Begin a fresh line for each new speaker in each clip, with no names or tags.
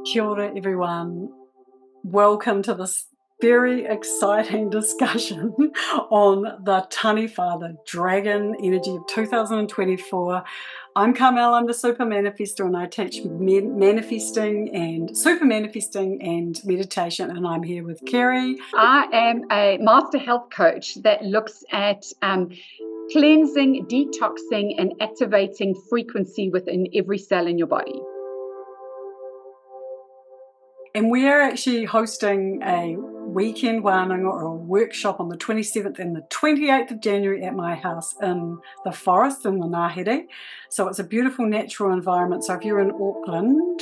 Kia ora, everyone. Welcome to this very exciting discussion on the Taniwha, Dragon Energy of 2024. I'm Carmel, I'm the Super Manifestor, and I teach manifesting and super manifesting and meditation, and I'm here with Kerry.
I am a master health coach that looks at cleansing, detoxing, and activating frequency within every cell in your body.
And we are actually hosting a weekend wānanga or a workshop on the 27th and the 28th of January at my house in the forest in the Ngāhere. So it's a beautiful natural environment. So if you're in Auckland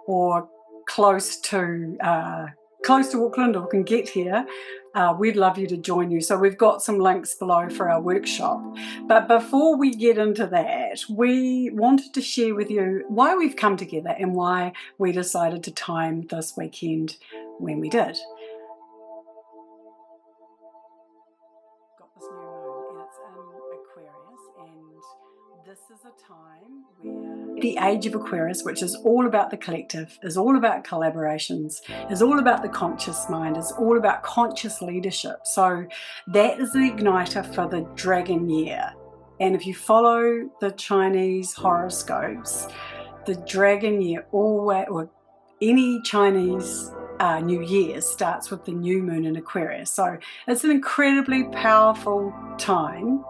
or close to Auckland or can get here, we'd love you to join you. So we've got some links below for our workshop. But before we get into that, we wanted to share with you why we've come together and why we decided to time this weekend when we did. Got this new moon and it's in Aquarius, and this is a time where the age of Aquarius, which is all about the collective, is all about collaborations, is all about the conscious mind, is all about conscious leadership. So that is the igniter for the dragon year. And if you follow the Chinese horoscopes, the dragon year always, or any Chinese New Year starts with the new moon in Aquarius. So it's an incredibly powerful time.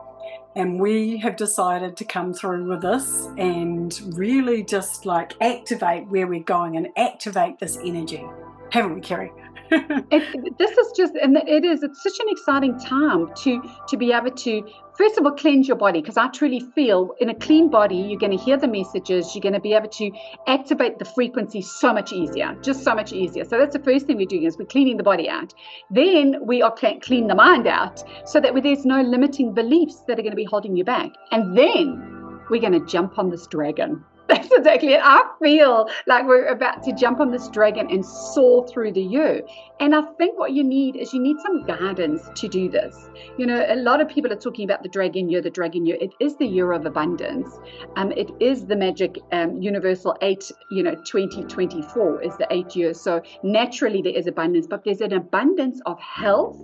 And we have decided to come through with this and really just like activate where we're going and activate this energy. Haven't we, Kerry?
This is just, and it's such an exciting time to be able to, first of all, cleanse your body, because I truly feel in a clean body, you're going to hear the messages, you're going to be able to activate the frequency so much easier, just so much easier. So that's the first thing we're doing, is we're cleaning the body out. Then we are clean the mind out so that there's no limiting beliefs that are going to be holding you back. And then we're going to jump on this dragon. That's exactly it. I feel like we're about to jump on this dragon and soar through the year. And I think what you need is some guidance to do this. You know, a lot of people are talking about the dragon year. It is the year of abundance. It is the magic universal 8, 2024 is the 8th year. So naturally there is abundance, but there's an abundance of health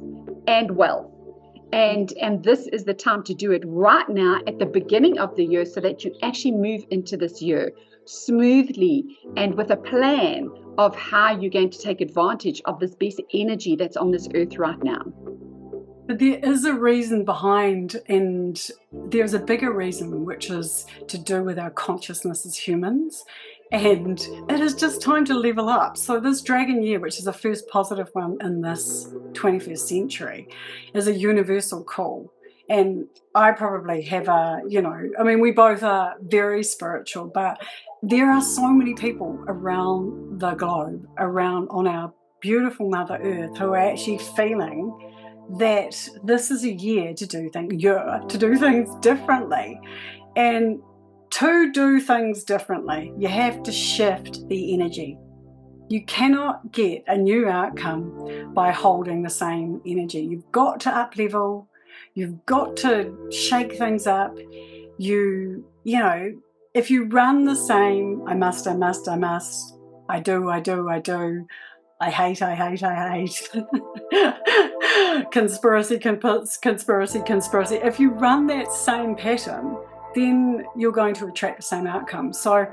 and wealth. And this is the time to do it right now at the beginning of the year, so that you actually move into this year smoothly and with a plan of how you're going to take advantage of this best energy that's on this earth right now.
But there is a reason behind, and there's a bigger reason, which is to do with our consciousness as humans. And it is just time to level up. So this dragon year, which is the first positive one in this 21st century, is a universal call. And I probably have we both are very spiritual, but there are so many people around the globe, on our beautiful Mother Earth, who are actually feeling that this is a year to do things differently. And to do things differently, you have to shift the energy. You cannot get a new outcome by holding the same energy. You've got to up level. You've got to shake things up. If you run the same, I must, I do, I hate, conspiracy. If you run that same pattern, then you're going to attract the same outcome. So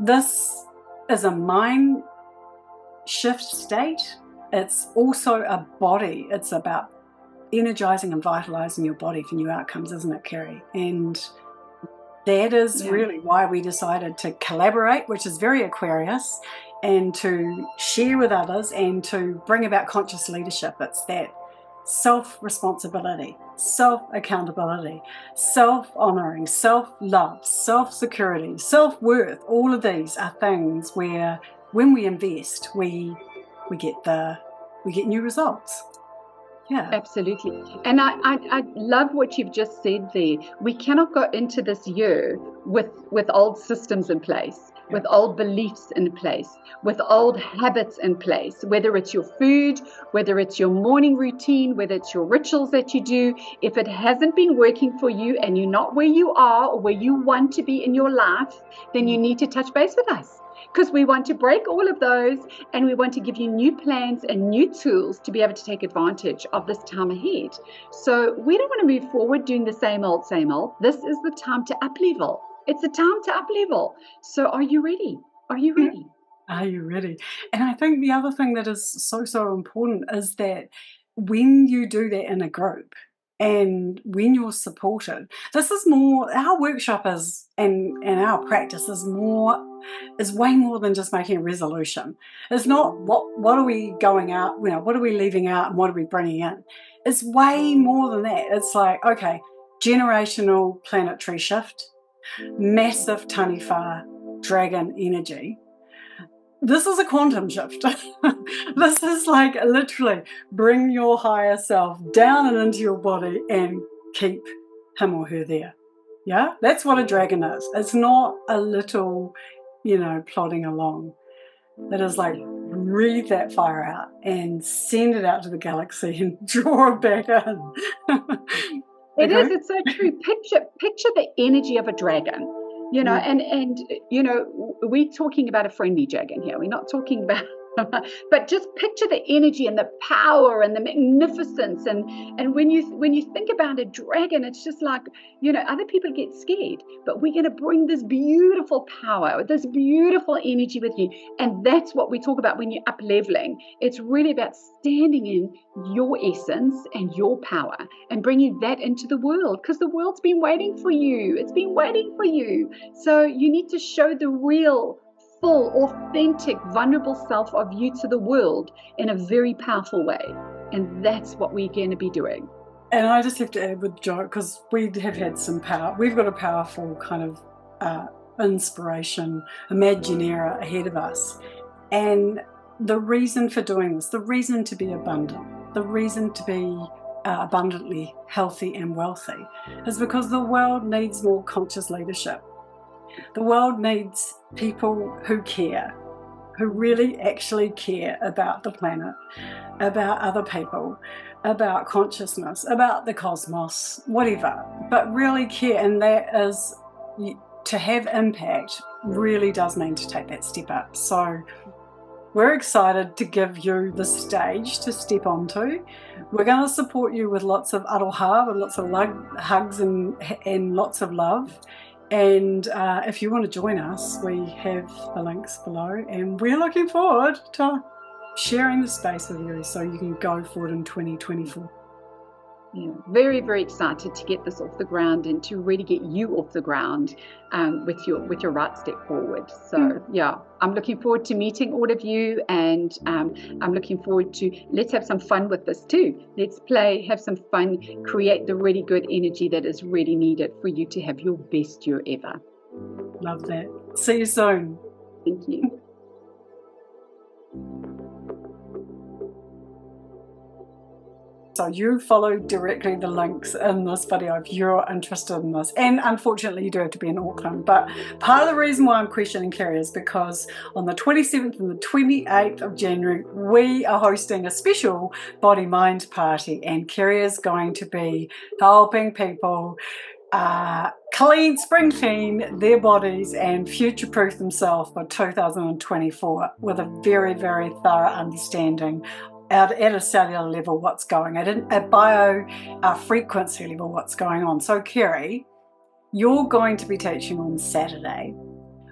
this is a mind shift state. It's also a body. It's about energizing and vitalizing your body for new outcomes, isn't it, Kerry? And that is really why we decided to collaborate, which is very Aquarius, and to share with others and to bring about conscious leadership. It's that self-responsibility, self-accountability, self-honoring, self-love, self-security, self-worth. All of these are things where when we invest, we get new results. Yeah,
absolutely. And I love what you've just said there. We cannot go into this year with old systems in place. with old beliefs in place, with old habits in place, whether it's your food, whether it's your morning routine, whether it's your rituals that you do. If it hasn't been working for you and you're not where you are or where you want to be in your life, then you need to touch base with us, because we want to break all of those and we want to give you new plans and new tools to be able to take advantage of this time ahead. So we don't want to move forward doing the same old, same old. This is the time to up level. It's the time to up level. So are you ready? Are you ready?
Are you ready? And I think the other thing that is so important is that when you do that in a group and when you're supported, this is more, our workshop is, and our practice is way more than just making a resolution. It's not what are we going out, what are we leaving out and what are we bringing in? It's way more than that. It's like, okay, generational planetary shift, massive Taniwha dragon energy. This is a quantum shift. This is like literally bring your higher self down and into your body and keep him or her there. Yeah, that's what a dragon is. It's not a little, plodding along. It is like breathe that fire out and send it out to the galaxy and draw it back in.
It is. It's so true. Picture the energy of a dragon. And we're talking about a friendly dragon here. We're not talking about, but just picture the energy and the power and the magnificence. And when you think about a dragon, it's just like, other people get scared, but we're going to bring this beautiful power, this beautiful energy with you. And that's what we talk about when you're up leveling. It's really about standing in your essence and your power and bringing that into the world, because the world's been waiting for you. It's been waiting for you. So you need to show the real, full, authentic, vulnerable self of you to the world in a very powerful way. And that's what we're going to be doing.
And I just have to add with Jo, because we have had some power. We've got a powerful kind of inspiration, Imaginera ahead of us. And the reason for doing this, the reason to be abundant, the reason to be abundantly healthy and wealthy is because the world needs more conscious leadership. The world needs people who care, who really actually care about the planet, about other people, about consciousness, about the cosmos, whatever, but really care. And that is, to have impact really does mean to take that step up. So we're excited to give you the stage to step onto. We're going to support you with lots of aroha, with lots of hugs and lots of love. And if you want to join us, we have the links below, and we're looking forward to sharing the space with you so you can go for it in 2024.
Yeah, very, very excited to get this off the ground and to really get you off the ground with your right step forward. So yeah, I'm looking forward to meeting all of you, and I'm looking forward to, let's have some fun with this too. Let's play, have some fun, create the really good energy that is really needed for you to have your best year ever.
Love that. See you soon.
Thank you.
So you follow directly the links in this video if you're interested in this. And unfortunately, you do have to be in Auckland. But part of the reason why I'm questioning Kerry is because on the 27th and the 28th of January, we are hosting a special body-mind party. And Kerry is going to be helping people spring clean their bodies and future-proof themselves for 2024 with a very, very thorough understanding at a cellular level what's going on, at a frequency level what's going on. So Kerry, you're going to be teaching on Saturday.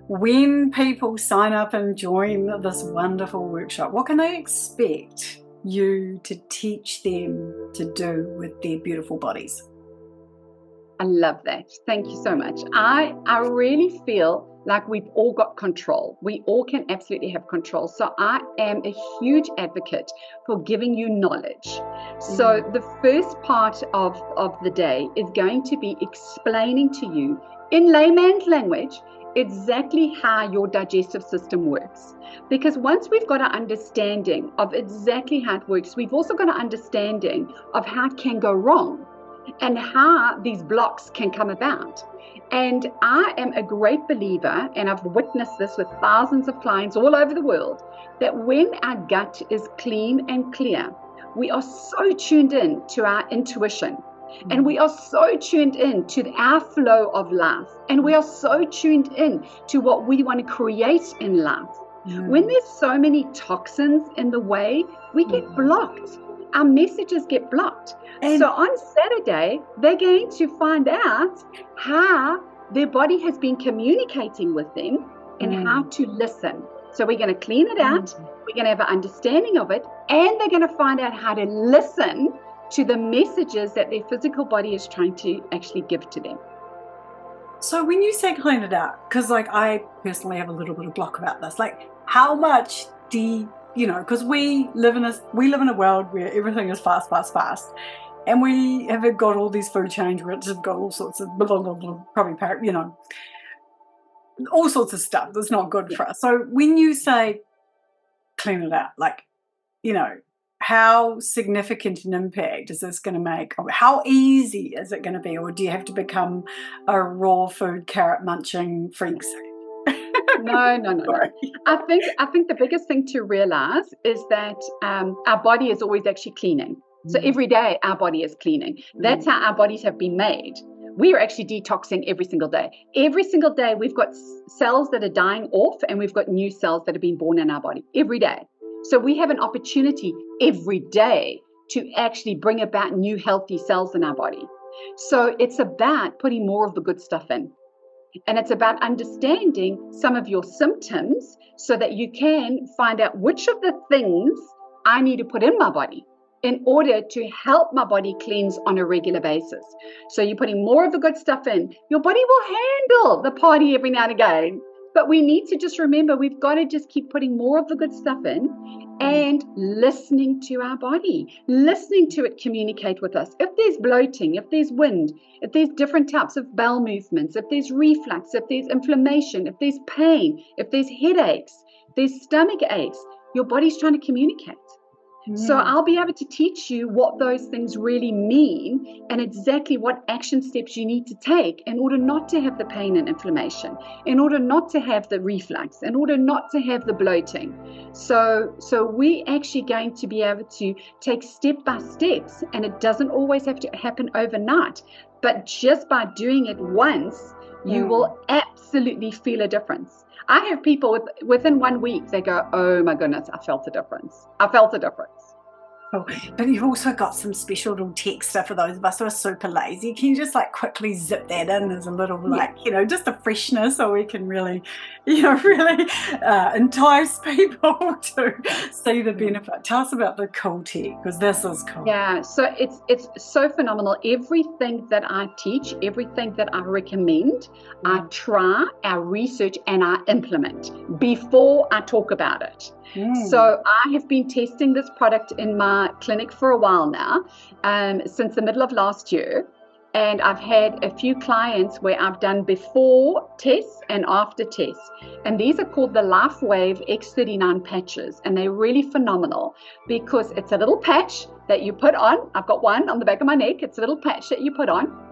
When people sign up and join this wonderful workshop, what can they expect you to teach them to do with their beautiful bodies?
I love that. Thank you so much. I really feel like we've all got control. We all can absolutely have control. So I am a huge advocate for giving you knowledge. So the first part of the day is going to be explaining to you in layman's language exactly how your digestive system works. Because once we've got an understanding of exactly how it works, we've also got an understanding of how it can go wrong. and how these blocks can come about. And I am a great believer, and I've witnessed this with thousands of clients all over the world, that when our gut is clean and clear, we are so tuned in to our intuition, and we are so tuned in to our flow of life, and we are so tuned in to what we want to create in life. When there's so many toxins in the way, we get blocked. Our messages get blocked. And so on Saturday, they're going to find out how their body has been communicating with them and how to listen. So we're going to clean it out. We're going to have an understanding of it, and they're going to find out how to listen to the messages that their physical body is trying to actually give to them.
So when you say clean it out, because like I personally have a little bit of block about this, like how much do you know, because we live in a world where everything is fast, and we have got all these food chains which have got all sorts of probably, you know, all sorts of stuff that's not good for us. So when you say clean it out, like, you know, how significant an impact is this going to make? How easy is it going to be? Or do you have to become a raw food, carrot munching freak?
No. I think the biggest thing to realize is that our body is always actually cleaning. So every day our body is cleaning. That's how our bodies have been made. We are actually detoxing every single day. Every single day we've got cells that are dying off, and we've got new cells that are being born in our body every day. So we have an opportunity every day to actually bring about new healthy cells in our body. So it's about putting more of the good stuff in. And it's about understanding some of your symptoms so that you can find out which of the things I need to put in my body in order to help my body cleanse on a regular basis. So you're putting more of the good stuff in. Your body will handle the party every now and again. But we need to just remember we've got to just keep putting more of the good stuff in and listening to our body, listening to it communicate with us. If there's bloating, if there's wind, if there's different types of bowel movements, if there's reflux, if there's inflammation, if there's pain, if there's headaches, if there's stomach aches, your body's trying to communicate. So I'll be able to teach you what those things really mean and exactly what action steps you need to take in order not to have the pain and inflammation, in order not to have the reflux, in order not to have the bloating. So we're actually going to be able to take step by steps, and it doesn't always have to happen overnight. But just by doing it once, you will absolutely feel a difference. I have people within 1 week, they go, oh my goodness, I felt a difference.
Oh, but you've also got some special little tech stuff for those of us who are super lazy. Can you just like quickly zip that in as a little like, you know, just a freshness, so we can really, you know, really entice people to see the benefit. Tell us about the cool tech, because this is cool.
Yeah, so it's so phenomenal. Everything that I teach, everything that I recommend, I try, I research, and I implement before I talk about it. So I have been testing this product in my clinic for a while now, since the middle of last year. And I've had a few clients where I've done before tests and after tests. And these are called the LifeWave X39 patches. And they're really phenomenal because it's a little patch that you put on. I've got one on the back of my neck. It's a little patch that you put on.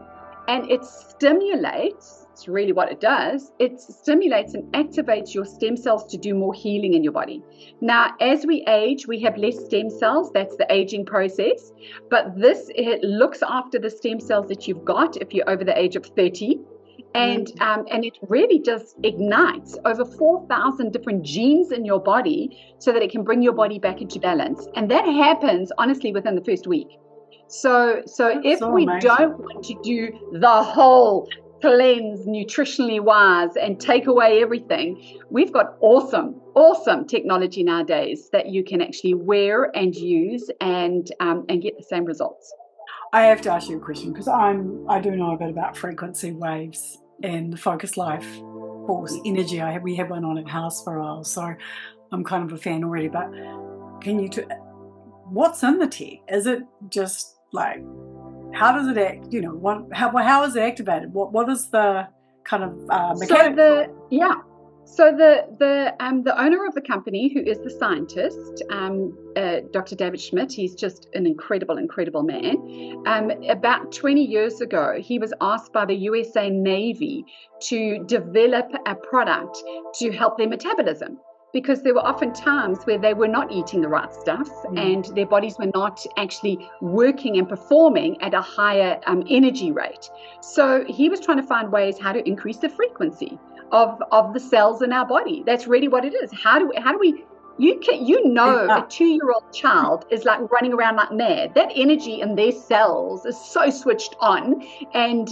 And it stimulates, it's really what it does, it stimulates and activates your stem cells to do more healing in your body. Now, as we age, we have less stem cells. That's the aging process. But this, it looks after the stem cells that you've got if you're over the age of 30. And it really just ignites over 4,000 different genes in your body so that it can bring your body back into balance. And that happens, honestly, within the first week. So if we don't want to do the whole cleanse nutritionally wise and take away everything, we've got awesome technology nowadays that you can actually wear and use and get the same results.
I have to ask you a question, because I do know a bit about frequency waves and the Focus Life Force energy. We had one on at house for a while, so I'm kind of a fan already. But can you what's in the tech? Is it just like, how does it act? You know, how is it activated? What is the kind of mechanic?
So the owner of the company, who is the scientist, Dr. David Schmidt, he's just an incredible man. About 20 years ago, he was asked by the USA Navy to develop a product to help their metabolism, because there were often times where they were not eating the right stuff and their bodies were not actually working and performing at a higher energy rate. So he was trying to find ways how to increase the frequency of the cells in our body. That's really what it is. How do we a 2-year-old child is like running around like mad. That energy in their cells is so switched on, and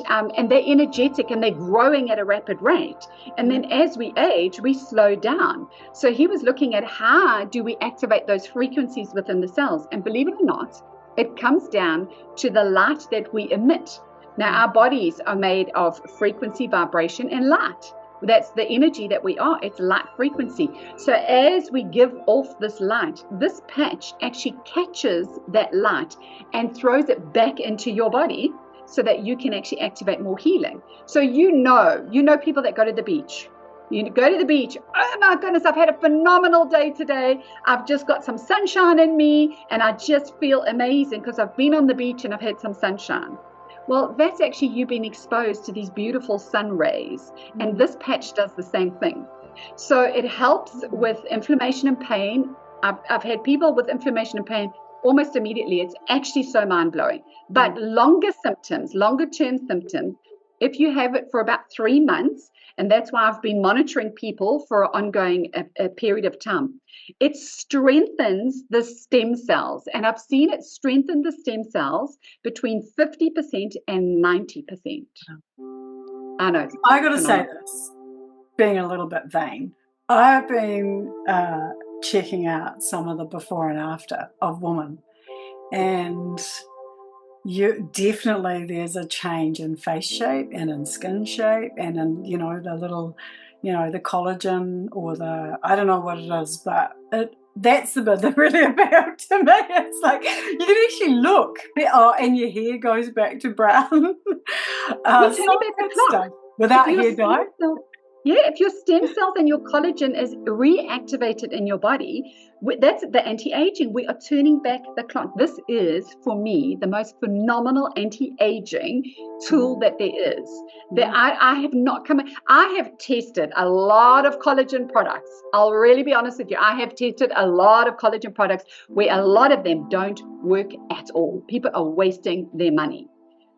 they're energetic and they're growing at a rapid rate. And then as we age, we slow down. So he was looking at how do we activate those frequencies within the cells. And believe it or not, it comes down to the light that we emit. Now, our bodies are made of frequency, vibration, and light. That's the energy that we are. It's light frequency. So as we give off this light, this patch actually catches that light and throws it back into your body so that you can actually activate more healing. So you know people that go to the beach. You go to the beach, oh my goodness, I've had a phenomenal day today. I've just got some sunshine in me and I just feel amazing because I've been on the beach and I've had some sunshine. Well, that's actually you being exposed to these beautiful sun rays, and this patch does the same thing. So it helps with inflammation and pain. I've had people with inflammation and pain almost immediately. It's actually so mind-blowing. But longer-term symptoms, if you have it for about 3 months, and that's why I've been monitoring people for an ongoing a period of time, it strengthens the stem cells. And I've seen it strengthen the stem cells between 50% and 90%. I know.
I got to say this, being a little bit vain, I've been checking out some of the before and after of women, and there's a change in face shape and in skin shape and in the little the collagen or I don't know what it is, but that's the bit that really appealed to me. It's like you can actually look, and your hair goes back to brown. Stuff without hair dye.
Yeah, if your stem cells and your collagen is reactivated in your body, that's the anti-aging. We are turning back the clock. This is, for me, the most phenomenal anti-aging tool that there is. I have tested a lot of collagen products. I'll really be honest with you. I have tested a lot of collagen products where a lot of them don't work at all. People are wasting their money.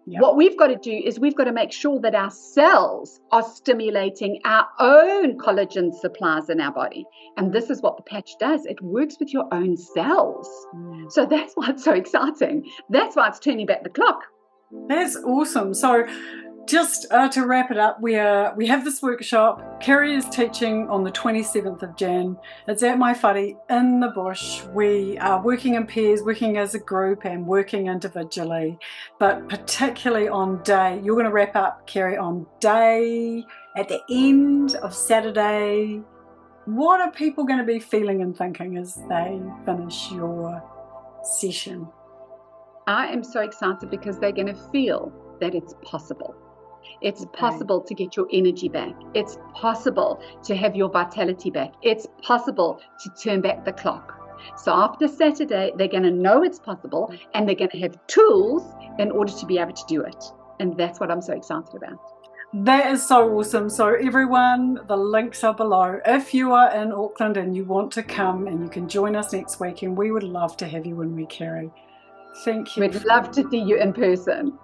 Yep. What we've got to do is we've got to make sure that our cells are stimulating our own collagen supplies in our body. And this is what the patch does. It works with your own cells. So that's why it's so exciting. That's why it's turning back the clock.
That's awesome. So just to wrap it up, we have this workshop. Kerry is teaching on the 27th of Jan. It's at my whare in the bush. We are working in pairs, working as a group and working individually, but particularly on day, you're going to wrap up, Kerry, on day at the end of Saturday. What are people going to be feeling and thinking as they finish your session?
I am so excited because they're going to feel that it's possible. It's possible to get your energy back. It's possible to have your vitality back. It's possible to turn back the clock. So after Saturday, they're going to know it's possible and they're going to have tools in order to be able to do it. And that's what I'm so excited about.
That is so awesome. So everyone, the links are below. If you are in Auckland and you want to come, and you can join us next week, and we would love to have you when we Kerry. Thank you.
We'd love to see you in person.